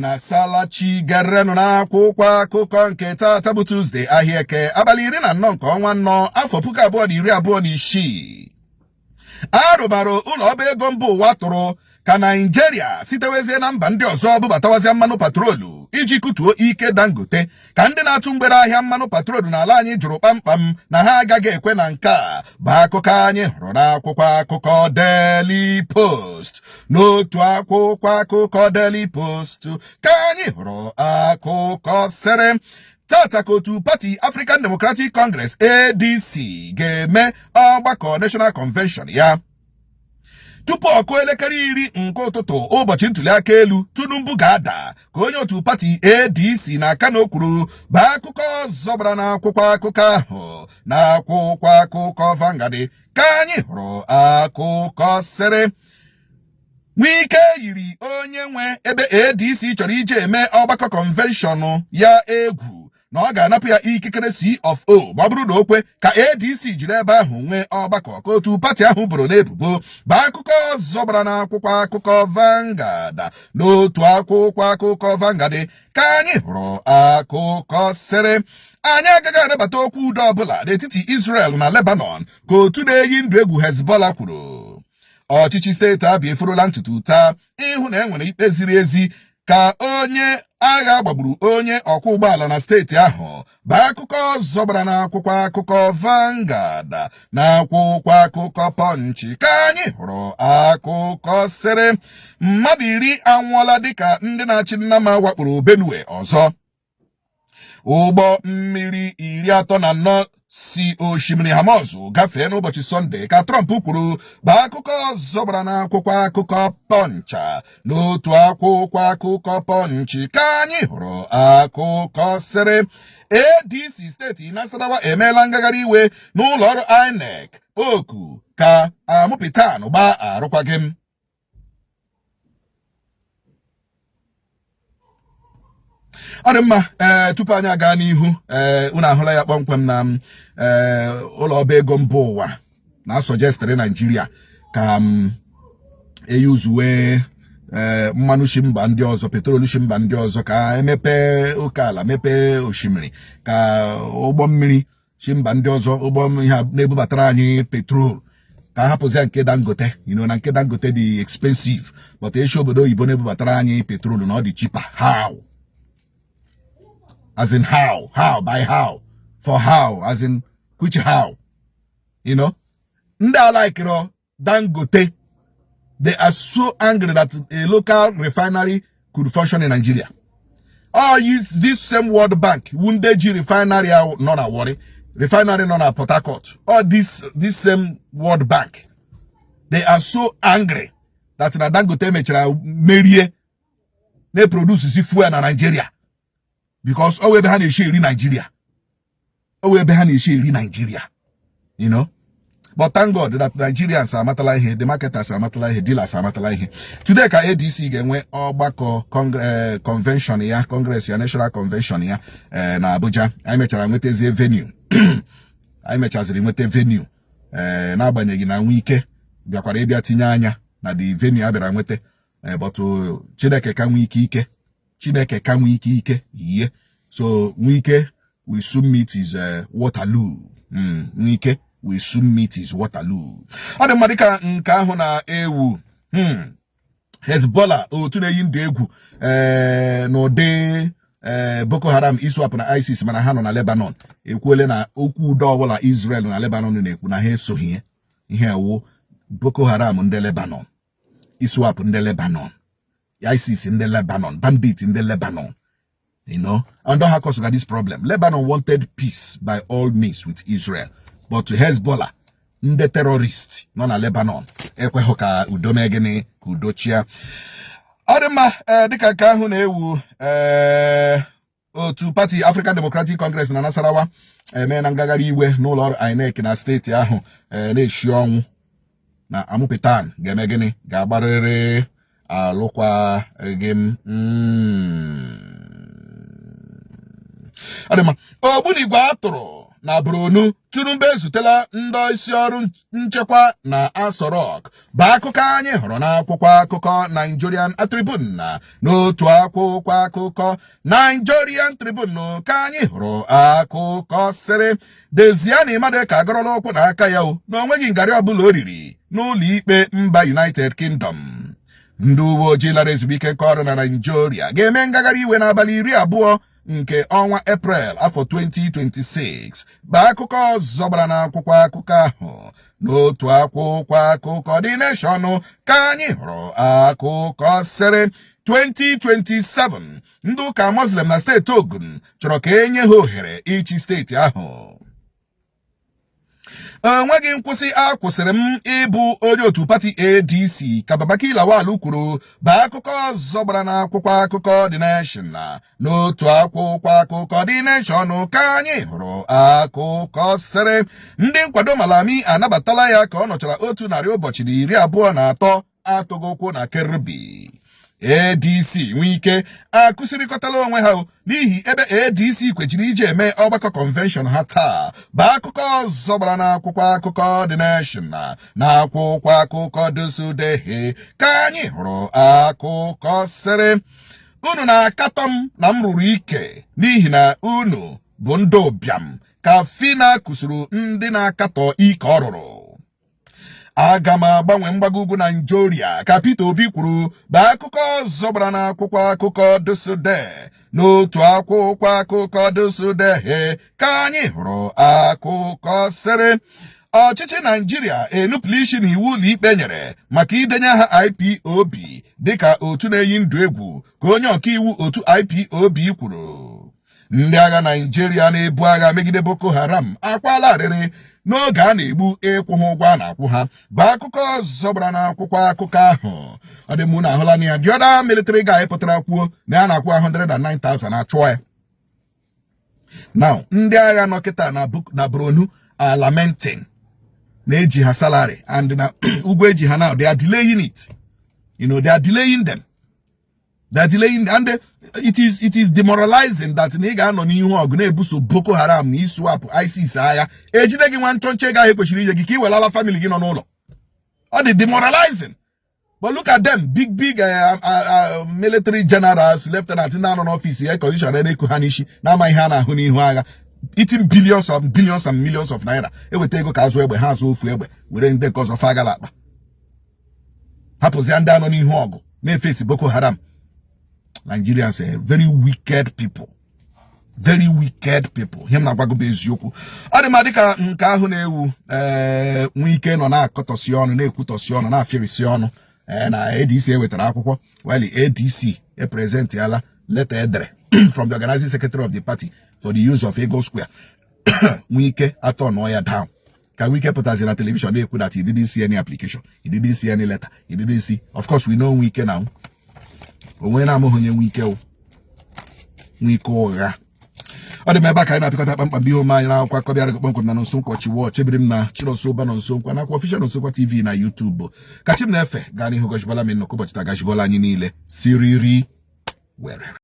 na salachi gerenu na akwụkwọ akụkọ nke taata bụ Tuesday ahịa eke abalị 14 nke ọnwa 4 afọ 2026. Arụbara ụlọ ọba ego mba ụwa tụrụ ka Nigeria sitewezie na mba ndị ọzọ bubatawazia mmanụ patrolu iji kutuo ike Dangote, ka ndị na-atụ mgbere ahịa mmanụ patrolu n'ala anyị jụrụ kpamkpam na ha agaghị ekwe na nke a. Bụ akụkọ anyị hụrụ n'akwụkwọ akụkọ Daily Post. N'otu akwụkwọ akụkọ Daily Post ka anyị hụrụ akụkọ sịrị tata ka otu pati African Democratic Congress ADC ga-eme ọgbakọ National Convention ya. Tupu ọkụ elekere 10 nke ụtụtụ ụbọchị ntụliaka elu, Tinubu ga-ada ka onye otu pati ADC na Kano kwuru. Bụ akụkọ zọbara n'akwụkwọ akụkọ ahụ n'akwụkwọ akụkọ Vanguard ka anyị hụrụ akụkọ sịrị Wike yiri onye nwe ebe ADC chọrọ ije eme ọgbakọ convention ya egwu na ọ ga-anapụ ya ikikere CFO ma ọ bụrụ na o kwe ka ADC jiri ebe ahụ nwee ọgbakọ ka otu pati ahụ bụrụ n'ebubo. Bụ akụkọ zọbara n'akwụkwọ akụkọ Vanguard. N'otu akwụkwọ akụkọ Vanguard ka anyị hụrụ akụkọ sịrị anyị agaghị anabata okwu udo ọbụla n'etiti Israel na Lebanon, ka otu na-eyi ndụ egwu Hezbollah kwuru. Ọchịchị steeti Abia efurola ntutu taa ịhụ na enwere ikpe ziri ezi ka onye agha gbagburu onye ọkwọ ụgbọala na steeti ahụ. Bụ akụkọ zọbara n'akwụkwọ akụkọ Vanguard na akwụkwọ akụkọ Punch ka anyị hụrụ akụkọ sịrị mmadụ 10 anwụọla dịka ndị na-achị Nnama wakporo Benue ọzọ. Ụgbọ mmiri 34 si osimiri Hamozu gafee n'ụbọchị Sọnde ka Trump kwuru. Bụ akụkọ zọbara n'akwụkwọ akụkọ Punch. N'otu akwụkwọ akụkọ Punch ka anyị hụrụ akụkọ sịrị ADC steeti Nasarawa emeela ngagharị iwe n'ụlọ ọrụ Inec oku ka amụpụtan gbaa arụkwaghịm. Ọ dị mma, tupu anyị aga n'ihu, unu ahụla ya kpọmkwem na ụlọ ọba ego mba ụwa na-asọjestịrị Nigeria ka eyuzuwe mmanụ shi mba ndị ọzọ, petrolu shi mba ndị ọzọ, ka emepe oke ala, mepee osimiri, ka ụgbọ mmiri shi mba ndị ọzọ, ụgbọ ihe na-ebubatara anyị petrol, ka hapụzia nke Dangote. Na nke Dangote dị expensive, but eshi obodo oyibo na-ebubatara anyị petrol na ọ dị cheaper. How? As in how? How? By how? For how? As in which how? Ndị like Dangote, they are so angry that a local refinery could function in Nigeria. Oh, use this same World Bank, Wundeji refinery non a worry, refinery non a Port Harcourt. Or this same World Bank, they are so angry that na Dangote mechara merie they produce fuel na Nigeria. Because always behind the share in Nigeria. Always behind the share in Nigeria. But thank God that Nigerians are matala here, the marketers are matala here, dealers are matala here. Today ka ADC genwe ọgbakọ convention ya, Congress ya, National Convention ya na Abuja. Anyị mechara nwetezi venue. Anyị mechaziri nwete venue. Na-agbanyeghị na Wike bịakwara ịbịa tinye anya na the venue abịara nwete. But Chineke ka nwe ike. Chineke ka nwe ike. Yeah. So Wike will soon meet his Waterloo. Wike will soon meet his Waterloo. Ade madika nke ahụ na ewu. Hezbollah otu na-eyi ndụ egwu n'ụdị Boko Haram iswap na ISIS mana ha nọ na Lebanon. Ekwuole na okwu udo ọbụla Israel na Lebanon na-ekwu na ha esoghị ihe ewu Boko Haram ndị Lebanon, iswap ndị Lebanon, ISIS in the Lebanon, bandits in the Lebanon. And how cause this problem? Lebanon wanted peace by all means with Israel, but to Hezbollah, the terrorist, non a Lebanon. Ekwehoka udomegene kudochia. Adema dika kahu na ewu otu party African Democratic Congress na Nasarawa eme na ngagharị iwe n'ụlọ ọrụ Inec na steeti ahụ na-eshi ọnwụ na amụpụtan ga-emegene ga-agbarịrị alụkwa game. Adema ogbunigwe atụrụ na Borno, Tinubu ezutela ndị isi ọrụ nchekwa na Aso Rock. Bụ akụkọ anyị hụrụ n'akwụkwọ akụkọ Nigerian Tribune. N'otu akwụkwọ akụkọ Nigerian Tribune ka anyị hụrụ akụkọ sịrị Deziani Madeka agọrọla okwu n'aka ya na onweghị ngarị ọbụla o riri n'ụlọ ikpe mba United Kingdom. Ndị uwe ojii lara ezumike nke ọrụ na Nigeria ga-eme ngagharị iwe n'abalị 20 nke ọnwa April afọ 2026. Bụ akụkọ ọzọ gbara n'akwụkwọ akụkọ ahụ. N'otu akwụkwọ akụkọ The Nation ka anyị hụrụ akụkọ sịrị 2027 ndị ụka Muslim na steeti Ogun chọrọ ka enye ha ohere ịchị steeti ahụ. Enweghị nkwụsị akwụsịrị m ịbụ onye otu pati ADC ka Babaki Lawal kwuru. Bụ akụkọ ọzọ gbara n'akwụkwọ akụkọ The Nation. N'otu akwụkwọ akụkọ The Nation ka anyị hụrụ akụkọ sịrị ndị nkwado Malami anabatala ya ka ọ nọchara 100 ụbọchị na 23 atụghị ụkwụ na Kerbi. ADC Wike akụsirikọtala onwe ha n'ihi ebe ADC kwechiri ije eme ọgbakọ convention ha taa. Bụ akụkọ ọzọ gbara n'akwụkwọ akụkọ The Nation. Na akwụkwọ akụkọ Dosudeghe ka anyị hụrụ akụkọ sịrị unu na-akatọ m na m rụrụ ike n'ihi na unu bụ ndị ụbịam, ka Fina kụsiri ndị na-akatọ ike ọ rụrụ. Aga m agbanwe mgbago ugwu Nigeria ka Peter Obi kwuru. Bụ akụkọ ọzọ gbara n'akwụkwọ akụkọ Dosudeghe. N'otu akwụkwọ akụkọ Dosudeghe ka anyị hụrụ akụkọ sịrị ọchịchị Nigeria enupụla isi n'iwu ụlọikpe nyere maka idenye ha IPOB dịka otu na-eyi ndụ egwu, ka onye ọkaiwu otu IPOB kwuru. Ndị agha Nigeria na-ebu agha megide Boko Haram akwala arịrị n'oge a na-egbu ịkwụ ha ụgwọ a na-akwụ ha. Bụ akụkọ ọzọ gbara n'akwụkwọ akụkọ ahụ. Ọ dị mụ na ahụla na ya dị ọda military guy pụtara kwuo na ya na-akwụ 109,000 achụọ ya. Now ndị agha nọkịta na Borno are lamenting na-eji ha salary and na ụgwọ eji ha now they are delaying it. They are delaying them. They are delaying, and it is demoralizing that na ị ga-anọ n'ihu ọgụ na-ebuso Boko Haram na iswap ISIS agha, ejide gị nwa nchọnche ga ekwesịrị ije gị ka ị welala family gị nọ n'ụlọ. Ọ dị demoralizing. But look at them, big military generals, lieutenants ndị anọ n'ọfisi air condition na-eku ha n'isi na-ama ihe a na-ahụ n'ihu agha, eating billions and millions of naira. Eweta ego ka azụ egbe, ha azụ ofu egbe were ndị nke ọzọ fagala akpa. Hapụzia ndị anọ n'ihu ọgụ na-efesi Boko Haram. Nigerians are very wicked people. Very wicked people. Him na gwago beziokwu. Ọ dị ma dịka nke ahụ na-ewu Wike nọ na-akọtọsi ọnụ, na-ekwutọsi ọnụ, na-afịrịsị ọnụ na ADC ewetara akwụkwọ. While ADC present yala letter edere from the organizing secretary of the party for the use of Ego Square. Wike atọ nọ ya down. Ka Wike pụtazi na television na-ekwu that he didn't see any application, he didn't see any letter, he didn't see. Of course we know Wike now. Onwe na amụghị onye Wike ụgha. Ọ dị m ebe a ka anyị na-apịkọta kpamkpam ihe ome anyị na akwụkwọ akọ bịara kpọmkwem na Nonso Nkwa Chiwọ. Chebiri m na Chiroso Ụba Nonso Nkwa na Official Nonso Nkwa TV na YouTube. Ka chi m na-efe gaa n'ihu gọzibola m nnọkọ ụbọchị taa gọzibola anyị niile siriri werere.